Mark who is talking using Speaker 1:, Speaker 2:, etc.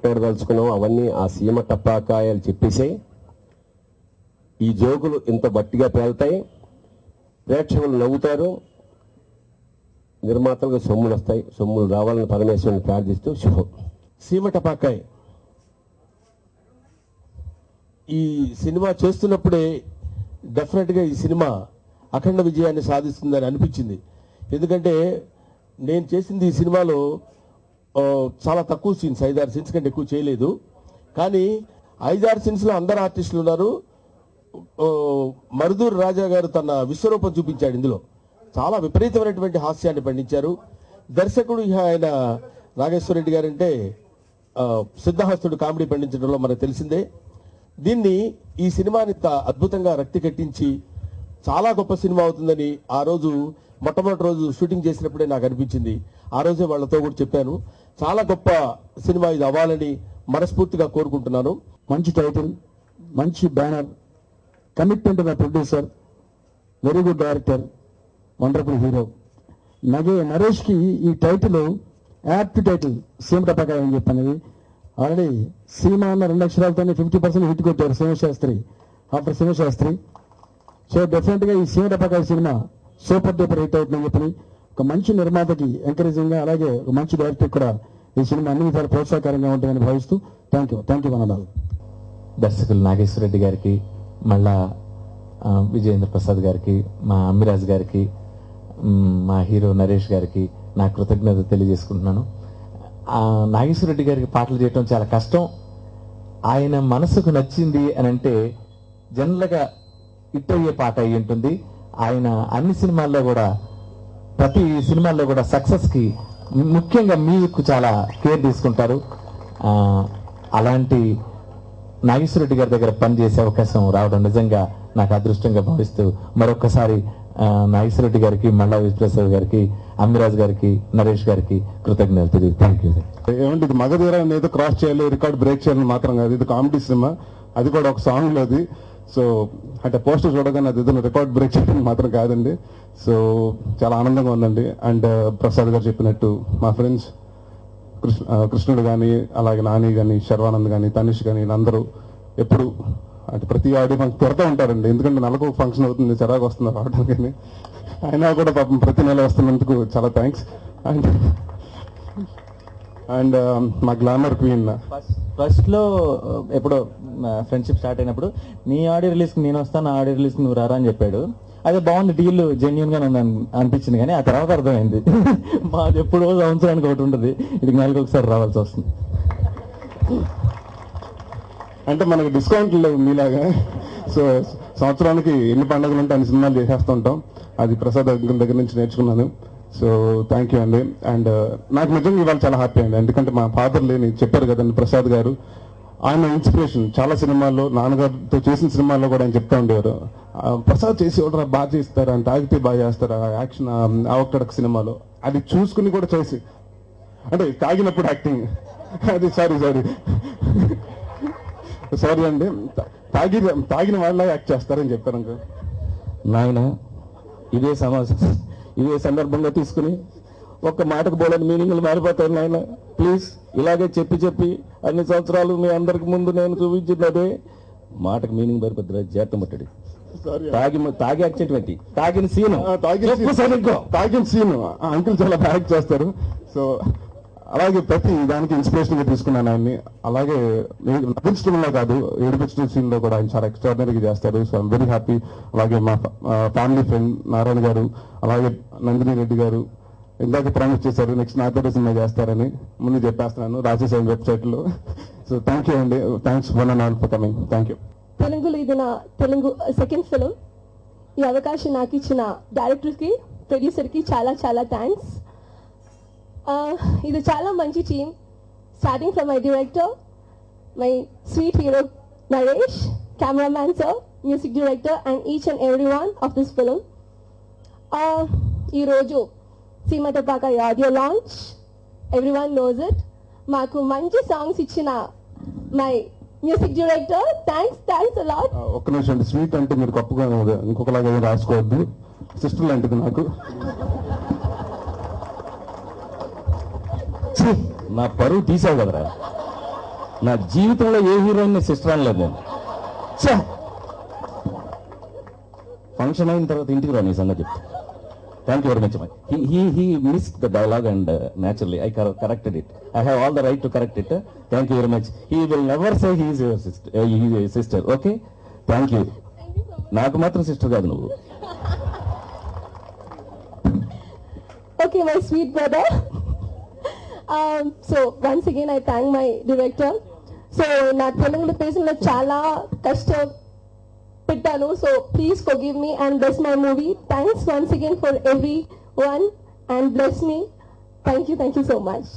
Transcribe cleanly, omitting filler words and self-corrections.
Speaker 1: మాట్లాడదలుచుకున్నాం అవన్నీ ఆ సీమ టపాకాయలు చెప్పేసాయి. ఈ జోకులు ఇంత బట్టిగా పేలుతాయి, ప్రేక్షకులు నవ్వుతారు, నిర్మాతలకు సొమ్ములు వస్తాయి. సొమ్ములు రావాలని పరమేశ్వరుని ప్రార్థిస్తూ శుభం.
Speaker 2: సీమ టపాకాయ్ ఈ సినిమా చేస్తున్నప్పుడే డెఫినెట్గా ఈ సినిమా అఖండ విజయాన్ని సాధిస్తుందని అనిపించింది. ఎందుకంటే నేను చేసింది ఈ సినిమాలో చాలా తక్కువ సీన్స్, 5-6 సీన్స్ కంటే ఎక్కువ చేయలేదు. కానీ 5-6 సీన్స్లో అందరు ఆర్టిస్టులు ఉన్నారు. మరుదూరు రాజా గారు తన విశ్వరూపం చూపించాడు. ఇందులో చాలా విపరీతమైనటువంటి హాస్యాన్ని పండించారు. దర్శకుడు ఆయన నాగేశ్వరరెడ్డి గారంటే సిద్ధహస్తుడు కామెడీ పండించడంలో మనకు తెలిసిందే. దీన్ని ఈ సినిమాని అద్భుతంగా రక్తి కట్టించి చాలా గొప్ప సినిమా అవుతుందని ఆ రోజు మొట్టమొదటి రోజు షూటింగ్ చేసినప్పుడే నాకు అనిపించింది. ఆ రోజే వాళ్ళతో కూడా చెప్పాను, చాలా గొప్ప సినిమా ఇది అవ్వాలని మనస్ఫూర్తిగా కోరుకుంటున్నాను.
Speaker 3: మంచి టైటిల్, మంచి బ్యానర్, కమిట్మెంట్ ఉన్న producer, very good director, wonderful hero. నరేష్కి ఈ టైటిల్ యాప్ట్ టైటిల్ సీమ టపాకాయ అని చెప్పనేది. ఆల్రెడీ సీమ అన్న 2 అక్షరాలతోనే 50% హిట్ కొట్టారు శివశాస్త్రి ఆఫ్టర్ శివశాస్త్రి. సో డెఫినెట్గా ఈ సీమ టపాకాయ సినిమా సూపర్ డూపర్ హిట్ అవుతుందని చెప్పని ఒక మంచి నిర్మాతకి ఎంకరేజింగ్గా, అలాగే ఒక మంచి డైరెక్టర్ కూడా ఈ సినిమా అన్ని విధాలు ప్రోత్సాహకరంగా ఉంటుందని భావిస్తూ థ్యాంక్ యూ అన్నారు.
Speaker 4: దర్శకులు నాగేశ్వరరెడ్డి గారికి, మళ్ళా విజయేంద్ర ప్రసాద్ గారికి, మా అమ్మిరాజ్ గారికి, మా హీరో నరేష్ గారికి నా కృతజ్ఞత తెలియజేసుకుంటున్నాను. నాగేశ్వరరెడ్డి గారికి పాటలు చేయటం చాలా కష్టం. ఆయన మనసుకు నచ్చింది అని అంటే జనరల్గా హిట్ అయ్యే పాట అయి ఉంటుంది. ఆయన అన్ని సినిమాల్లో కూడా, ప్రతి సినిమాల్లో కూడా సక్సెస్కి ముఖ్యంగా మీకు చాలా కేర్ తీసుకుంటారు. అలాంటి నాగేశ్వరరెడ్డి గారి దగ్గర పనిచేసే అవకాశం రావడం నిజంగా నాకు అదృష్టంగా భావిస్తూ మరొకసారి నాగేశ్వరరెడ్డి గారికి, మల్లా విశ్వప్రసాద్ గారికి, అమ్మిరాజ్ గారికి, నరేష్ గారికి కృతజ్ఞతలు. Thank you.
Speaker 5: ఏమంటే ఇది మగధీర ఏదో క్రాస్ చేయాలి, రికార్డ్ బ్రేక్ చేయాలని మాత్రం కాదు. ఇది కామెడీ సినిమా, అది కూడా ఒక సాంగ్ లోది. సో అంటే పోస్టర్ చూడగానే అది ఏదైనా రికార్డ్ బ్రేక్ చేయడానికి మాత్రం కాదండి. సో చాలా ఆనందంగా ఉందండి. అండ్ ప్రసాద్ గారు చెప్పినట్టు మా ఫ్రెండ్స్ కృష్ణుడు కానీ, అలాగే నాని కానీ, శర్వానంద్ కానీ, తనిష్ కానీ, వీళ్ళందరూ ఎప్పుడు అంటే ప్రతి ఆడియో ఫంక్షన్ త్వరతో ఉంటారండి. ఎందుకంటే నెలకు ఫంక్షన్ అవుతుంది, చిరాకు వస్తున్నారు రావడం. కానీ అయినా కూడా పాపం ప్రతి నెల వస్తున్నందుకు చాలా థ్యాంక్స్. అండ్ మా గ్లామర్ క్వీన్
Speaker 4: ఫస్ట్ లో ఎప్పుడో ఫ్రెండ్షిప్ స్టార్ట్ అయినప్పుడు నీ ఆడియో రిలీజ్ కి నేను వస్తాను, నా ఆడియో రిలీజ్ కి నువ్వు రారా అని చెప్పాడు. అదే బాగుంది, డీల్ జెన్యున్ గా అనిపించింది. కానీ ఆ తర్వాత అర్థమైంది మాది ఎప్పుడో సంవత్సరానికి ఒకటి ఉంటుంది, ఇది నెలకు ఒకసారి రావాల్సి వస్తుంది.
Speaker 5: అంటే మనకి డిస్కౌంట్లు లేవు మీలాగా. సో సంవత్సరానికి ఎన్ని పండుగలు ఉంటే అన్ని సినిమాలు చేసేస్తుంటాం. అది ప్రసాద్ దగ్గర నుంచి నేర్చుకున్నాను. సో థ్యాంక్ యూ అండి. అండ్ నాకు నిజంగా ఇవాళ చాలా హ్యాపీ అండి. ఎందుకంటే మా ఫాదర్ లేని చెప్పారు కదండి ప్రసాద్ గారు, ఆయన ఇన్స్పిరేషన్. చాలా సినిమాల్లో, నాన్నగారితో చేసిన సినిమాల్లో కూడా ఆయన చెప్తా ఉండేవారు, ప్రసాద్ చేసి ఎవడరా బాగా చేస్తారు, అని తాగితే బాగా చేస్తారు, యాక్షన్ ఆ ఒక్కడొక సినిమాలో అది చూసుకుని కూడా చేసి, అంటే తాగినప్పుడు యాక్టింగ్, అది సారీ అండి, తాగిన వాళ్ళ యాక్ట్ చేస్తారని చెప్పారు అంక.
Speaker 1: నాయన ఇదే సందర్భంగా తీసుకుని ఒక్క మాటకు బోలని మీనింగ్లు మారిపోతాయి నాయన. ప్లీజ్ ఇలాగే చెప్పి అన్ని సంవత్సరాలు మీ అందరికి ముందు నేను చూపించినదే మాటకు మీనింగ్ మారిపోతుంది. జాగ్రత్త మట్టడి తాగి యాక్సిడెంట్ పెట్టి తాగిన సీను
Speaker 5: అంకుల్ చాలా యాక్ట్ చేస్తారు. సో అలాగే ప్రతి దానికి ఇన్స్పిరేషన్ గా తీసుకున్నాను ఆయన్ని. అలాగే నవ్వించడంలో కాదు, ఏడిపించడం సీన్ లో కూడా ఆయన చాలా ఎక్స్ట్రాడినరీగా చేస్తారు. So I'm very happy. అలాగే మా ఫ్యామిలీ ఫ్రెండ్ నారాయణ గారు, అలాగే నందిని రెడ్డి గారు ఇందాక ప్రామిస్ చేశారు నెక్స్ట్ నాతో సినిమా చేస్తారని. ముందు చెప్పేస్తున్నాను, రాసేసాను వెబ్సైట్ లో. సో థ్యాంక్ యూ అండి. Thanks one and all for coming. Thank you.
Speaker 6: తెలుగులో ఇది నా సెకండ్ ఫిలిం. ఈ అవకాశం నాకు ఇచ్చిన డైరెక్టర్ కి, ప్రొడ్యూసర్ కి చాలా చాలా థ్యాంక్స్. ఇది చాలా మంచి team, starting from my director, my sweet hero Naresh, cameraman sir, music director and each and every one of this film. ఈరోజు Seema Tapakai audio launch, every one knows it. మాకు మంచి సాంగ్స్ ఇచ్చిన my music director, thanks a lot.
Speaker 5: ఒక్క నిమిషం అండి, sweet అంటే మీరు గొప్పగా ఇంకొకలాగా రాసుకోవద్దు, సిస్టర్ లాంటిది నాకు.
Speaker 1: నా పరువు తీసావు కదరా. నా జీవితంలో ఏ హీరోయిన్ సిస్టర్ అనలేదు నేను. ఫంక్షన్ అయిన తర్వాత ఇంటికి రాని సంగతి చెప్తా. Thank you very much. He missed the dialogue and naturally I corrected it. I have all the right to correct it. Thank you very much. He will never say he is your sister. Okay, thank you. నాకు మాత్రం sister కాదు నువ్వు.
Speaker 6: Okay, my sweet brother. So once again I thank my director. So na Telugu pesalo chala kashtapettanu. So please forgive me and bless my movie. Thanks once again for everyone and bless me. Thank you so much.